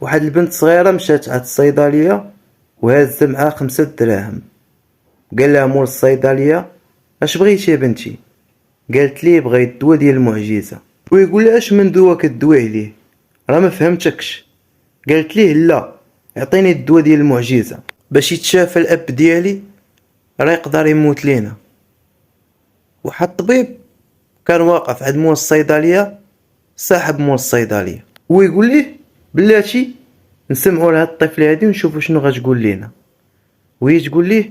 واحد البنت صغيرة مشات عند الصيدلية وهازت معاها 5 دراهم. قال لها مول الصيدلية: اش بغيتي يا بنتي؟ قالت ليه: بغيت الدواء ديال المعجزة. ويقول لها: اش من دواء كدوي عليه؟ راه ما فهمتكش. قالت ليه: لا، اعطيني الدواء ديال المعجزة باش يتشافى الاب ديالي، راه يقدر يموت لينا. واحد الطبيب كان واقف عند مول الصيدلية، صاحب مول الصيدلية، ويقول ليه: بلاتي نسمعوا لهاد الطفل هادي ونشوفوا شنو غتقول لينا. وهي تقول ليه: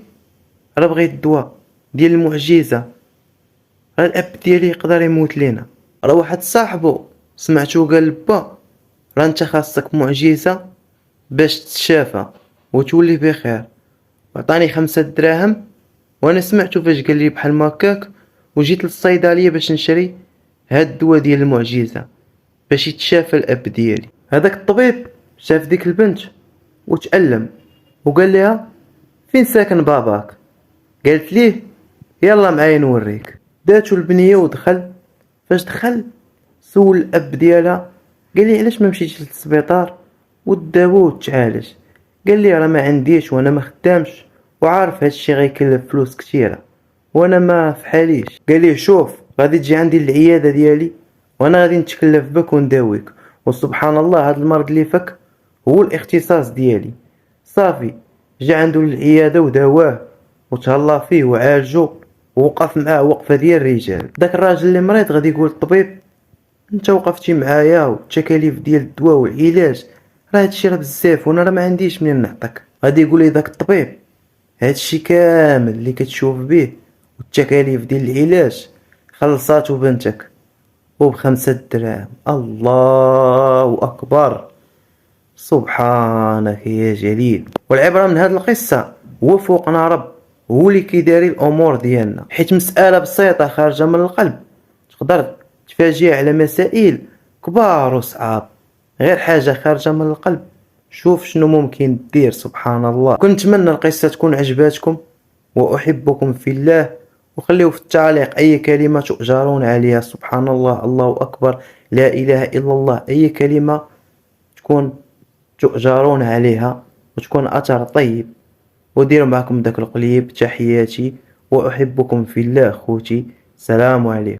راه بغيت الدواء ديال المعجزة، راه الاب ديالي يقدر يموت لينا. راه واحد صاحبو سمعتو قال: با، راه انت خاصك معجزة باش تتشافى وتولي بخير. وعطاني 5 دراهم، وانا سمعتو فاش قال لي بحال ما هكاك، وجيت للصيدلية باش نشري هاد الدواء ديال المعجزة باش يتشافى الاب ديالي. هذاك الطبيب شاف ديك البنت وتألم وقال لها: فين ساكن باباك؟ قالت ليه: يلا معايا نوريك. داتو البنيه ودخل. فاش دخل سول الاب ديالها، قال لي: علاش ما مشيتيش للسبيطار وداوو وتعالج؟ قال لي: راه ما عنديش وانا ما خدامش، وعارف هادشي غيكلف فلوس كثيره وانا ما فحاليش. قال لي: شوف، غادي تجي عندي العياده ديالي وانا غادي نتكلف بك ونداويك، وسبحان الله هاد المرض اللي فك هو الاختصاص ديالي. صافي، جا عنده للعياده وداواه وتهلا فيه وعالجو، ووقف معاه وقفه ديال الرجال. داك الراجل اللي مريض غادي يقول للطبيب: انت وقفتي معايا والتكاليف ديال الدواء والعلاج راه هادشي راه بزاف وانا راه ما عنديش منين نعطيك. غادي يقول لي داك الطبيب: هادشي كامل اللي كتشوف به والتكاليف ديال العلاج خلصاتو بنتك وب5 دراهم. الله اكبر، سبحانك يا جليل. والعبرة من هاد القصة هو فوقنا رب، هو اللي كيداري الامور ديالنا، حيت مسألة بسيطة خارجة من القلب تقدر تفاجئ على مسائل كبار وصعاب. غير حاجة خارجة من القلب، شوف شنو ممكن دير. سبحان الله. كنت نتمنى القصة تكون عجباتكم، واحبكم في الله. وخليو في التعليق اي كلمة تؤجرون عليها. سبحان الله، الله اكبر، لا اله الا الله، اي كلمة تكون تؤجرون عليها وتكون اثر طيب. وديروا معكم داك القليب. تحياتي واحبكم في الله خوتي. سلام عليكم.